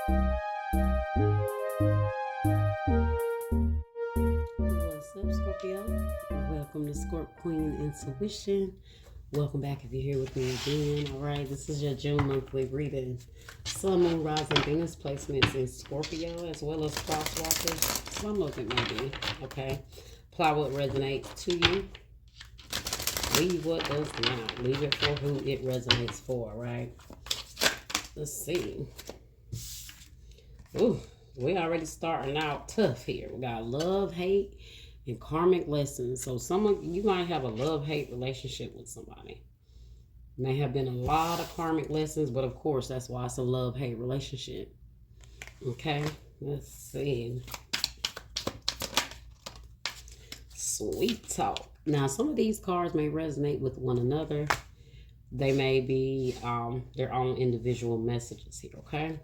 What's up, Scorpio? Welcome to Scorp Queen Intuition. Welcome back if you're here with me again. All right, this is your June monthly reading. Sun, Moon, Rising, Venus placements in Scorpio as well as crosswalkers. Some of it may be, okay? Apply what resonates to you. Leave what does not. Leave it for who it resonates for, right? Let's see. Ooh, we already starting out tough here. We got love, hate, and karmic lessons. So you might have a love-hate relationship with somebody. May have been a lot of karmic lessons, but of course, that's why it's a love-hate relationship. Okay, let's see. Sweet talk. Now, some of these cards may resonate with one another. They may be their own individual messages here, okay?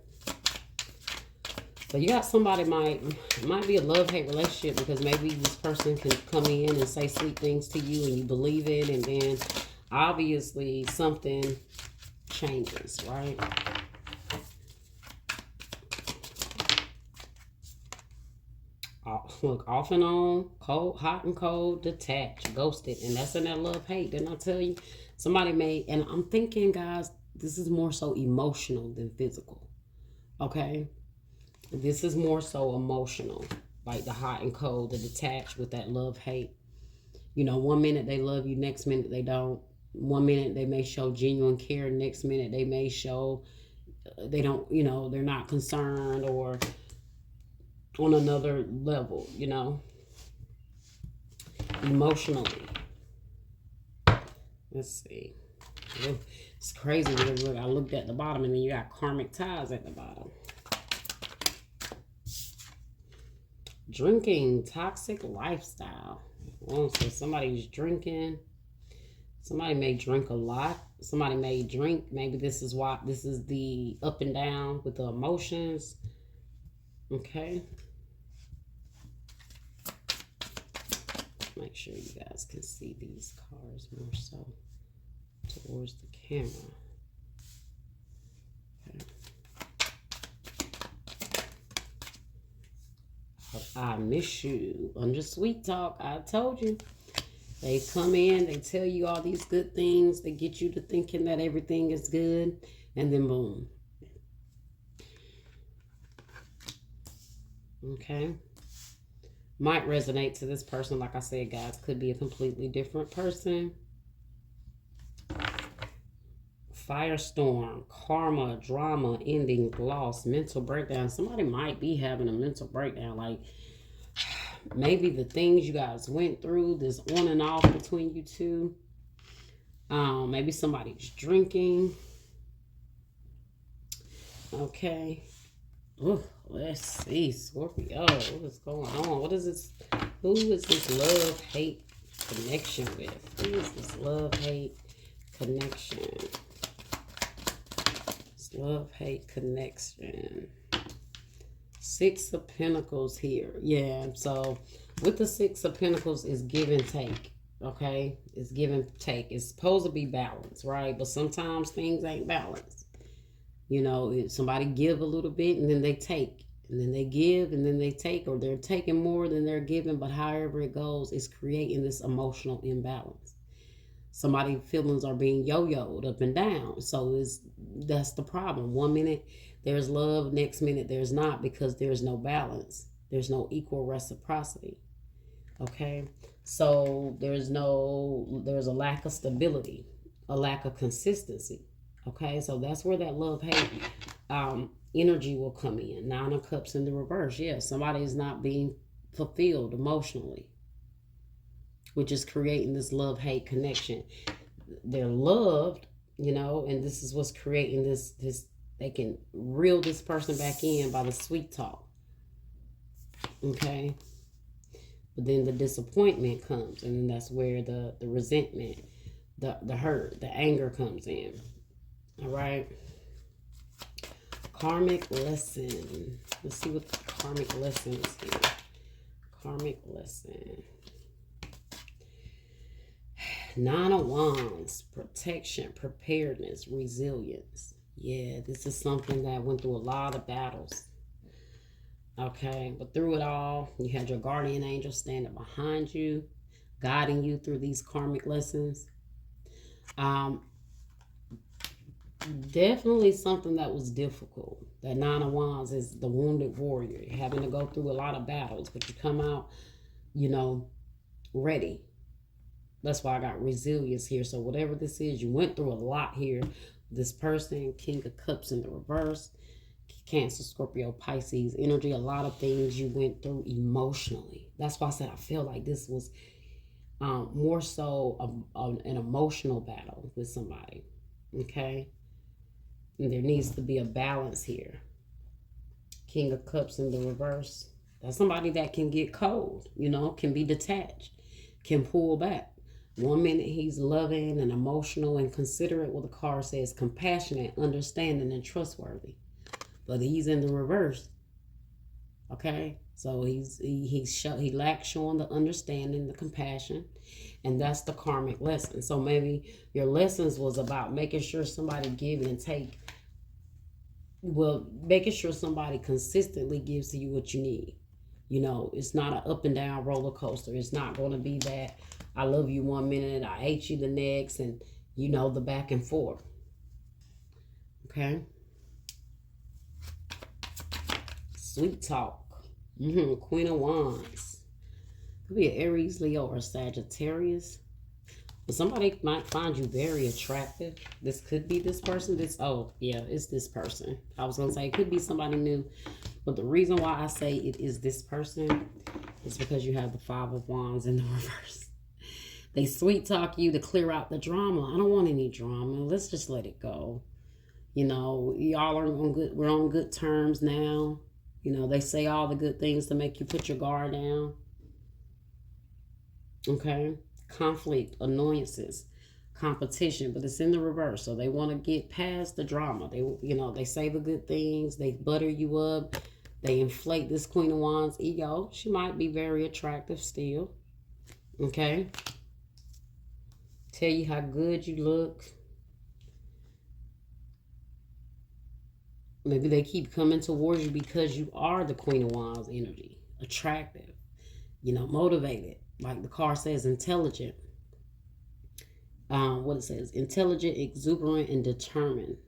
So you got somebody it might be a love-hate relationship because maybe this person can come in and say sweet things to you and you believe it, and then obviously something changes, right? Look, off and on, cold, hot and cold, detached, ghosted, and that's in that love-hate. Didn't I tell you? Somebody may, and I'm thinking, guys, this is more so emotional than physical, okay? This is more so emotional, like the hot and cold, the detached with that love-hate. You know, one minute they love you, next minute they don't. One minute they may show genuine care, next minute they may show they don't, you know, they're not concerned or on another level, you know, emotionally. Let's see. It's crazy because look, I looked at the bottom and then you got karmic ties at the bottom. Drinking, toxic lifestyle. Oh, so somebody's drinking. Somebody may drink a lot. Somebody may drink. Maybe this is why this is the up and down with the emotions. Okay. Make sure you guys can see these cards more so towards the camera. Okay. I miss you. Under sweet talk, I told you. They come in, they tell you all these good things, they get you to thinking that everything is good, and then boom. Okay. Might resonate to this person. Like I said, guys, could be a completely different person. Firestorm, karma, drama, ending, loss, mental breakdown. Somebody might be having a mental breakdown. Like maybe the things you guys went through, this on and off between you two. Maybe somebody's drinking. Okay. Ooh, let's see, Scorpio. What is going on? What is this? Who is this love-hate connection with? Who is this love-hate connection? This love-hate connection. Six of Pentacles here. Yeah, so with the Six of Pentacles is give and take. Okay? It's give and take. It's supposed to be balanced, right? But sometimes things ain't balanced. You know, somebody give a little bit and then they take. And then they give and then they take. Or they're taking more than they're giving. But however it goes, it's creating this emotional imbalance. Somebody's feelings are being yo-yoed up and down. So that's the problem. One minute there's love, next minute there's not, because there's no balance. There's no equal reciprocity. Okay? So there's a lack of stability, a lack of consistency. Okay, so that's where that love-hate energy will come in. Nine of Cups in the reverse. Yeah, somebody is not being fulfilled emotionally, which is creating this love-hate connection. They're loved, you know, and this is what's creating this. They can reel this person back in by the sweet talk. Okay, but then the disappointment comes, and then that's where the resentment, the hurt, the anger comes in. All right. Karmic lesson. Let's see what the karmic lesson is here. Karmic lesson. Nine of Wands. Protection, preparedness, resilience. Yeah, this is something that went through a lot of battles. Okay, but through it all, you had your guardian angel standing behind you, guiding you through these karmic lessons. Um, Definitely something that was difficult. That Nine of Wands is the wounded warrior, having to go through a lot of battles, but you come out, you know, ready. That's why I got resilience here. So whatever this is, you went through a lot here. This person, King of Cups in the reverse, Cancer, Scorpio, Pisces energy, a lot of things you went through emotionally. That's why I said I feel like this was more so an emotional battle with somebody. Okay? And there needs to be a balance here. King of Cups in the reverse. That's somebody that can get cold, you know, can be detached, can pull back. One minute he's loving and emotional and considerate. Well, the card says compassionate, understanding, and trustworthy. But he's in the reverse. Okay? So he lacks showing the understanding, the compassion, and that's the karmic lesson. So maybe your lessons was about making sure somebody give and take. Well, making sure somebody consistently gives to you what you need. You know, it's not an up and down roller coaster. It's not going to be that I love you one minute, I hate you the next, and you know, the back and forth. Okay? Sweet talk. Queen of Wands. Could be an Aries, Leo, or Sagittarius. But somebody might find you very attractive. This could be this person. It's this person. I was going to say it could be somebody new. But the reason why I say it is this person is because you have the Five of Wands in the reverse. They sweet talk you to clear out the drama. I don't want any drama. Let's just let it go. You know, y'all are we're on good terms now. You know, they say all the good things to make you put your guard down. Okay? Conflict, annoyances, competition, but it's in the reverse. So they want to get past the drama. They say the good things, they butter you up, they inflate this Queen of Wands ego. She might be very attractive still. Okay? Tell you how good you look. Maybe they keep coming towards you because you are the Queen of Wands energy. Attractive, motivated. Like the card says, intelligent. What it says, intelligent, exuberant, and determined.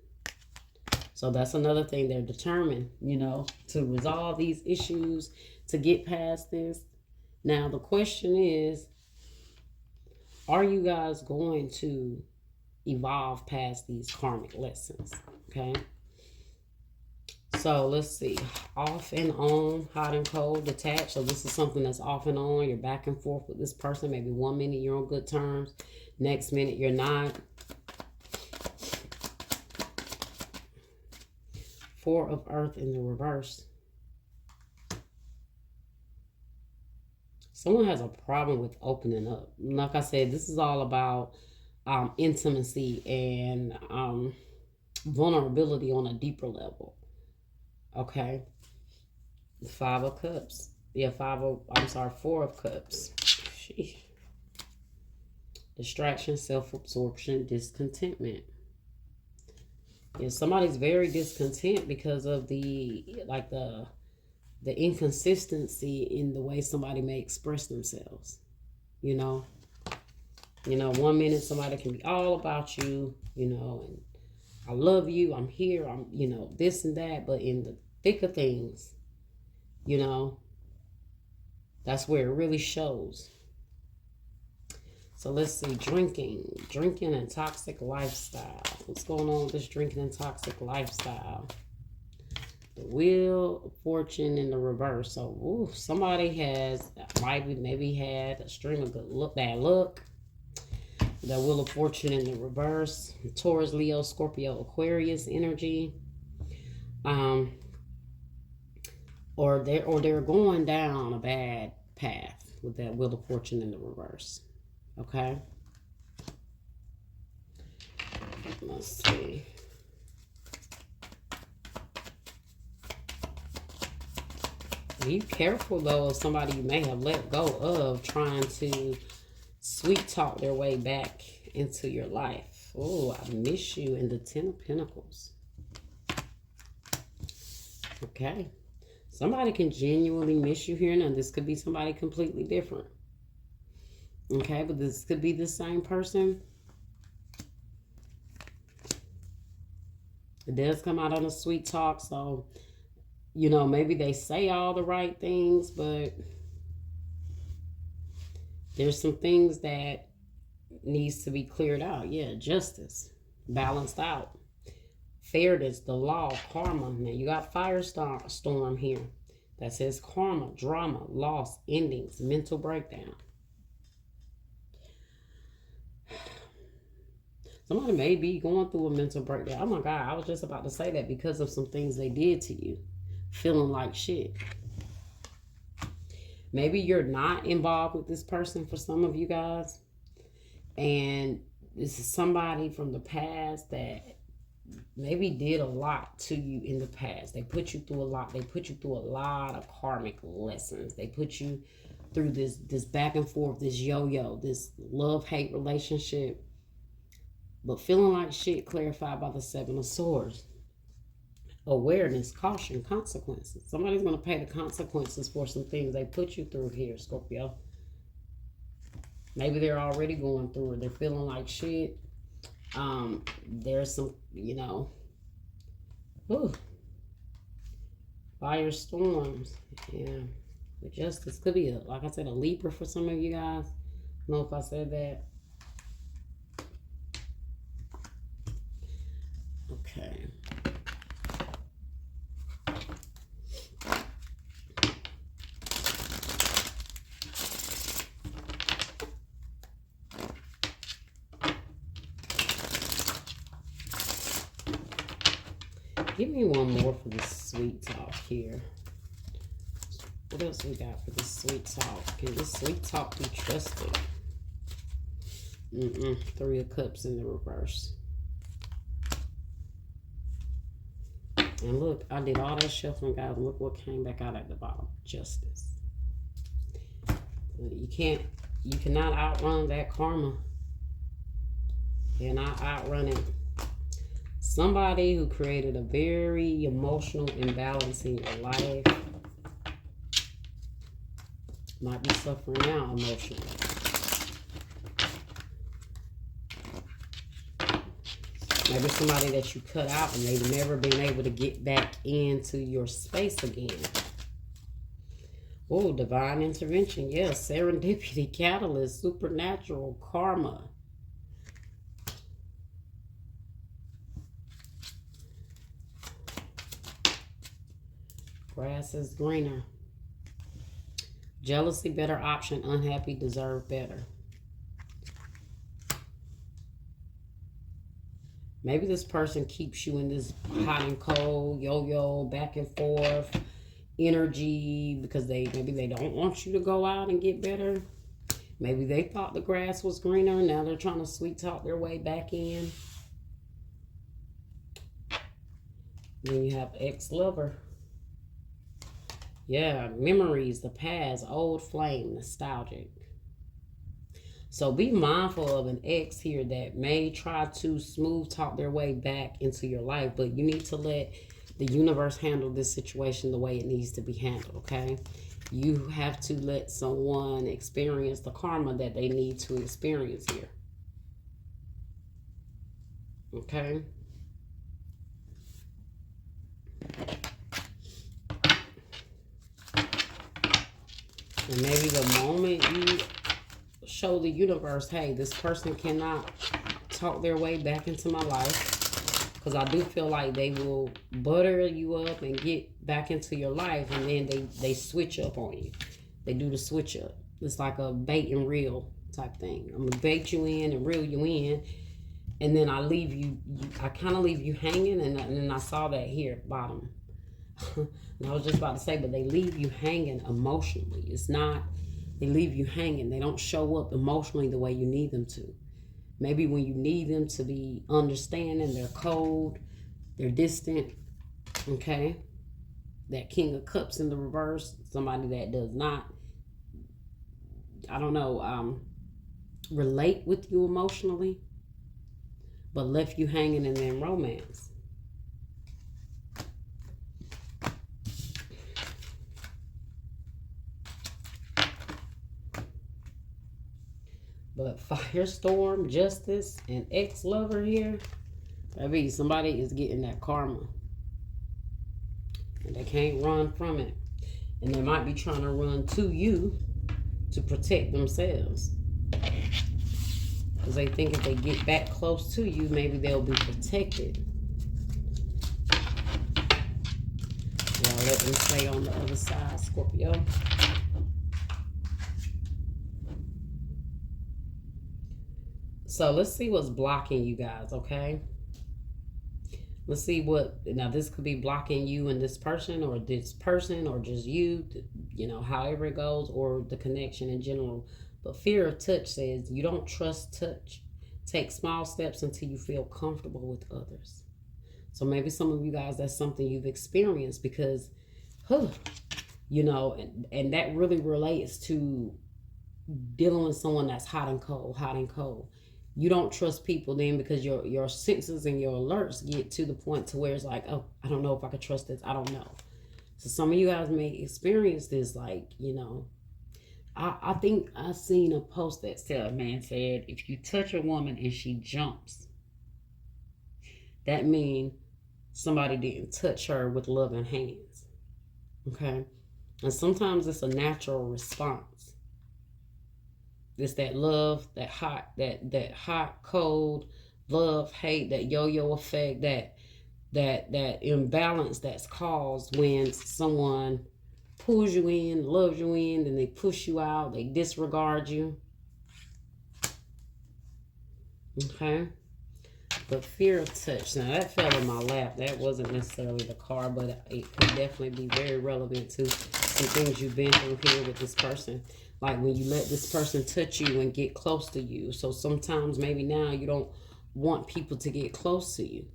So that's another thing. They're determined, to resolve these issues, to get past this. Now, the question is, are you guys going to evolve past these karmic lessons? Okay. So let's see. Off and on, hot and cold, detached. So this is something that's off and on. You're back and forth with this person. Maybe 1 minute you're on good terms. Next minute you're not. Four of Earth in the reverse. Someone has a problem with opening up. Like I said, this is all about intimacy and vulnerability on a deeper level. Okay. Four of Cups. Sheesh. Distraction, self-absorption, discontentment. Yeah, somebody's very discontent because of the inconsistency in the way somebody may express themselves. 1 minute somebody can be all about you, and I love you, I'm here, I'm, this and that, but in the thick of things, that's where it really shows. So let's see, drinking and toxic lifestyle. What's going on with this drinking and toxic lifestyle? The Wheel of Fortune in the reverse. So somebody maybe had a string of bad luck. The Wheel of Fortune in the reverse. Taurus, Leo, Scorpio, Aquarius energy. Or they're going down a bad path with that Wheel of Fortune in the reverse. Okay. Let's see. Be careful though of somebody you may have let go of trying to sweet talk their way back into your life. Oh, I miss you in the Ten of Pentacles. Okay. Somebody can genuinely miss you here. Now, this could be somebody completely different. Okay, but this could be the same person. It does come out on a sweet talk, so, you know, maybe they say all the right things, but there's some things that needs to be cleared out. Yeah, justice, balanced out, fairness, the law, karma. Now, you got firestorm here. That says karma, drama, loss, endings, mental breakdown. Somebody may be going through a mental breakdown. Oh my God, I was just about to say that because of some things they did to you. Feeling like shit. Maybe you're not involved with this person for some of you guys. And this is somebody from the past that maybe did a lot to you in the past. They put you through a lot. They put you through a lot of karmic lessons. They put you through this back and forth, this yo-yo, this love-hate relationship. But feeling like shit, clarified by the Seven of Swords. Awareness, caution, consequences. Somebody's going to pay the consequences for some things they put you through here, Scorpio. Maybe they're already going through it. They're feeling like shit. There's some, you know, firestorms. Yeah. But justice could be, like I said, a Libra for some of you guys. I don't know if I said that. Okay. Give me one more for this sweet talk here. What else we got for this sweet talk? Can this sweet talk be trusted? Three of Cups in the reverse. And look, I did all that shuffling, guys. Look what came back out at the bottom. Justice. You cannot outrun that karma. You cannot outrun it. Somebody who created a very emotional imbalance in your life might be suffering now emotionally. Maybe somebody that you cut out and they've never been able to get back into your space again. Oh, divine intervention. Yes, serendipity, catalyst, supernatural, karma. Grass is greener. Jealousy, better option. Unhappy, deserve better. Maybe this person keeps you in this hot and cold, yo-yo, back and forth energy because maybe they don't want you to go out and get better. Maybe they thought the grass was greener. Now they're trying to sweet talk their way back in. Then you have ex-lover. Yeah, memories, the past, old flame, nostalgic. So be mindful of an ex here that may try to smooth talk their way back into your life, but you need to let the universe handle this situation the way it needs to be handled, okay? You have to let someone experience the karma that they need to experience here. Okay? And maybe the moment you show the universe, hey, this person cannot talk their way back into my life, because I do feel like they will butter you up and get back into your life, and then they switch up on you. They do the switch up. It's like a bait and reel type thing. I'm gonna bait you in and reel you in, and then I leave you I kind of leave you hanging, and then I saw that here at the bottom. And I was just about to say, but they leave you hanging emotionally. It's not, they leave you hanging. They don't show up emotionally the way you need them to. Maybe when you need them to be understanding, they're cold, they're distant, okay? That King of Cups in the reverse, somebody that does not, I don't know, relate with you emotionally, but left you hanging in their romance. But firestorm, justice, and ex-lover here. Maybe somebody is getting that karma. And they can't run from it. And they might be trying to run to you to protect themselves. Because they think if they get back close to you, maybe they'll be protected. Well, let them stay on the other side, Scorpio. So let's see what's blocking you guys, okay? Let's see what, now this could be blocking you and this person or just you, you know, however it goes, or the connection in general. But fear of touch says you don't trust touch. Take small steps until you feel comfortable with others. So maybe some of you guys, that's something you've experienced because, you know, and that really relates to dealing with someone that's hot and cold, hot and cold. You don't trust people then because your senses and your alerts get to the point to where it's like, oh, I don't know if I could trust this. I don't know. So some of you guys may experience this, like, you know, I think I seen a post that said, a man said, if you touch a woman and she jumps, that means somebody didn't touch her with loving hands. Okay? And sometimes it's a natural response. It's that love, that hot, cold, love, hate, that yo-yo effect, that imbalance that's caused when someone pulls you in, loves you in, then they push you out, they disregard you. Okay? But fear of touch. Now that fell in my lap. That wasn't necessarily the card, but it could definitely be very relevant to some things you've been through here with this person. Like when you let this person touch you and get close to you. So sometimes maybe now you don't want people to get close to you.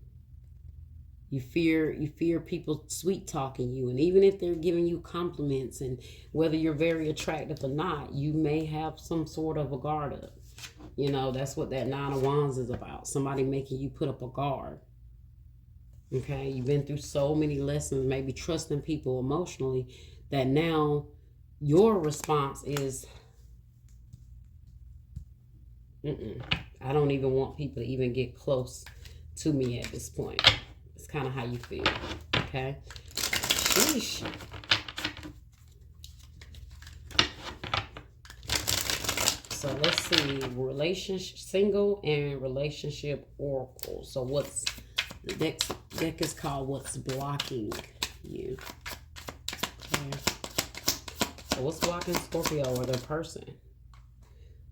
You fear people sweet talking you. And even if they're giving you compliments, and whether you're very attractive or not, you may have some sort of a guard up. You know, that's what that Nine of Wands is about. Somebody making you put up a guard. Okay? You've been through so many lessons, maybe trusting people emotionally, that now your response is, I don't even want people to even get close to me at this point. It's kind of how you feel. Okay? Sheesh. So let's see, relationship, single and relationship oracle. So what's the next deck is called What's Blocking You. Okay. So what's blocking Scorpio or their person?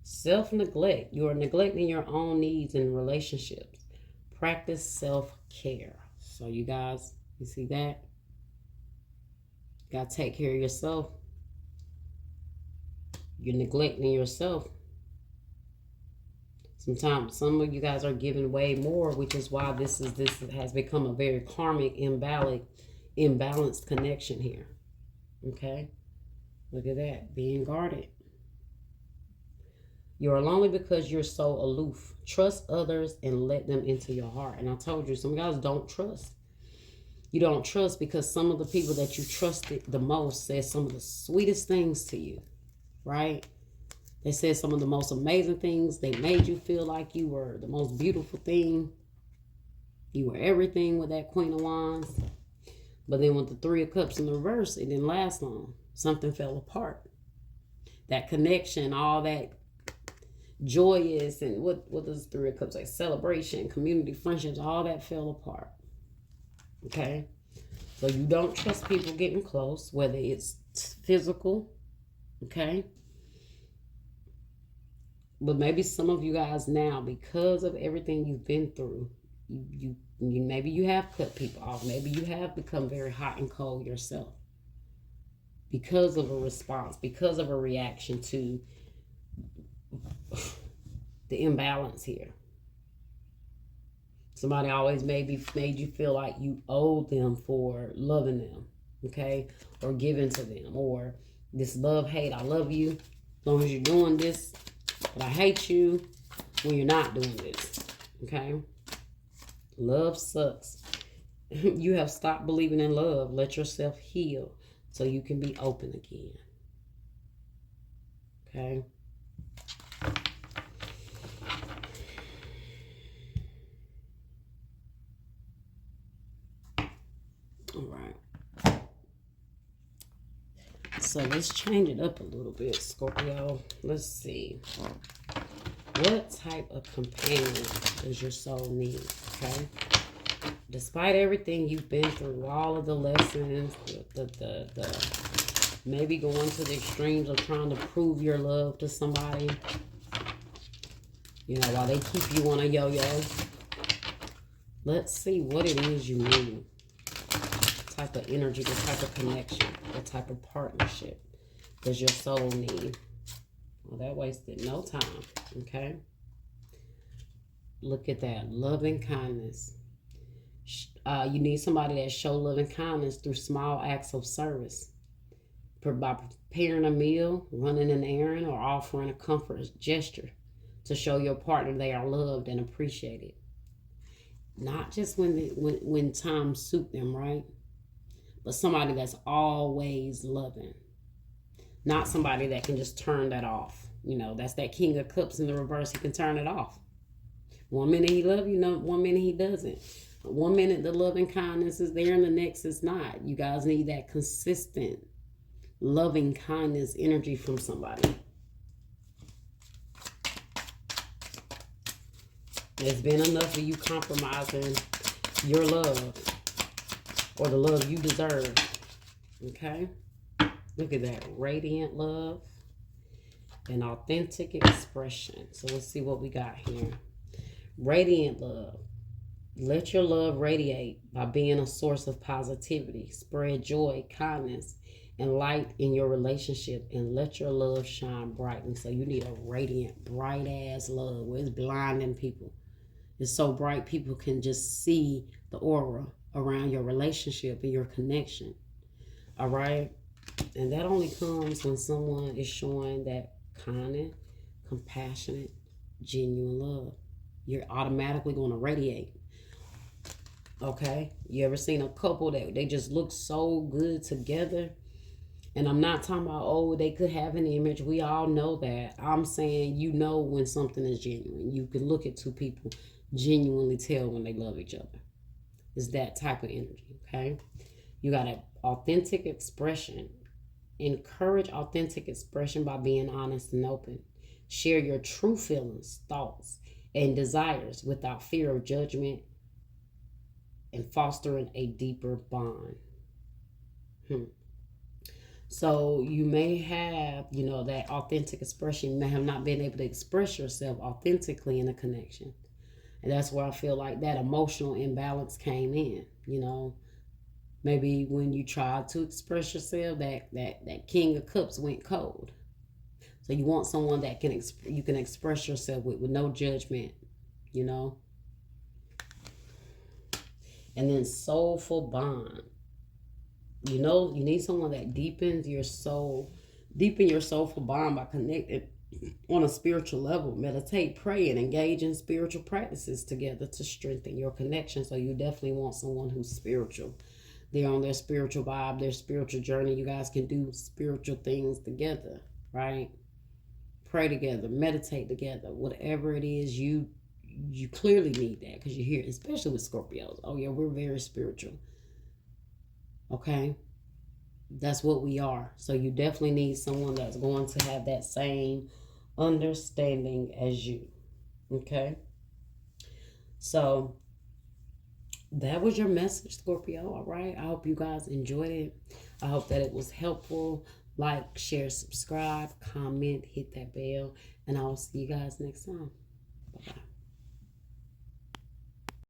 Self-neglect. You are neglecting your own needs in relationships. Practice self-care. So you guys, you see that? You gotta take care of yourself. You're neglecting yourself. Sometimes some of you guys are giving way more, which is why this has become a very karmic, imbalanced connection here. Okay? Look at that. Being guarded. You're lonely because you're so aloof. Trust others and let them into your heart. And I told you, some guys don't trust. You don't trust because some of the people that you trusted the most said some of the sweetest things to you. Right? They said some of the most amazing things. They made you feel like you were the most beautiful thing. You were everything with that Queen of Wands. But then with the Three of Cups in the reverse, it didn't last long. Something fell apart. That connection, all that joyous, and what does Three of Cups say? Celebration, community, friendships, all that fell apart. Okay? So you don't trust people getting close, whether it's physical, okay? But maybe some of you guys now, because of everything you've been through, you maybe you have cut people off. Maybe you have become very hot and cold yourself. Because of a response, because of a reaction to the imbalance here. Somebody always made you feel like you owed them for loving them, okay? Or giving to them. Or this love, hate, I love you as long as you're doing this, but I hate you when you're not doing this, okay? Love sucks. You have stopped believing in love. Let yourself heal so you can be open again, okay? All right. So let's change it up a little bit, Scorpio. Let's see. What type of companion does your soul need? Okay. Despite everything you've been through, all of the lessons, the maybe going to the extremes of trying to prove your love to somebody, you know, while they keep you on a yo-yo. Let's see what it is you need. The type of energy, the type of connection, the type of partnership does your soul need? Well, that wasted no time, okay? Look at that. Love and kindness. You need somebody that show love and kindness through small acts of service. By preparing a meal, running an errand, or offering a comfort gesture to show your partner they are loved and appreciated. Not just when times suit them, right? But somebody that's always loving. Not somebody that can just turn that off. You know, that's that King of Cups in the reverse. He can turn it off. 1 minute he loves you, 1 minute he doesn't. 1 minute the love and kindness is there and the next is not. You guys need that consistent loving kindness energy from somebody. There's been enough of you compromising your love or the love you deserve. Okay? Look at that. Radiant love and authentic expression. So let's see what we got here. Radiant love. Let your love radiate by being a source of positivity. Spread joy, kindness, and light in your relationship, and let your love shine brightly. So you need a radiant, bright ass love where it's blinding people. It's so bright people can just see the aura around your relationship and your connection. All right? And that only comes when someone is showing that kind, compassionate, genuine love. You're automatically going to radiate. Okay? You ever seen a couple that they just look so good together? And I'm not talking about, oh, they could have an image. We all know that. I'm saying you know when something is genuine. You can look at two people, genuinely tell when they love each other. It's that type of energy, okay? You got an authentic expression. Encourage authentic expression by being honest and open. Share your true feelings, thoughts, and desires without fear of judgment and fostering a deeper bond. So you may have, you know, that authentic expression. You may have not been able to express yourself authentically in a connection. And that's where I feel like that emotional imbalance came in, you know. Maybe when you tried to express yourself, that King of Cups went cold. So you want someone that you can express yourself with no judgment, you know. And then soulful bond. You know, you need someone that deepen your soulful bond by connecting on a spiritual level. Meditate, pray, and engage in spiritual practices together to strengthen your connection. So you definitely want someone who's spiritual. They're on their spiritual vibe, their spiritual journey. You guys can do spiritual things together, right? Pray together, meditate together. Whatever it is, you clearly need that because you hear, especially with Scorpios. Oh yeah, we're very spiritual. Okay? That's what we are. So you definitely need someone that's going to have that same understanding as you. Okay? So that was your message, Scorpio. All right? I hope you guys enjoyed it. I hope that it was helpful. Like, share, subscribe, comment, hit that bell, and I'll see you guys next time. Bye-bye.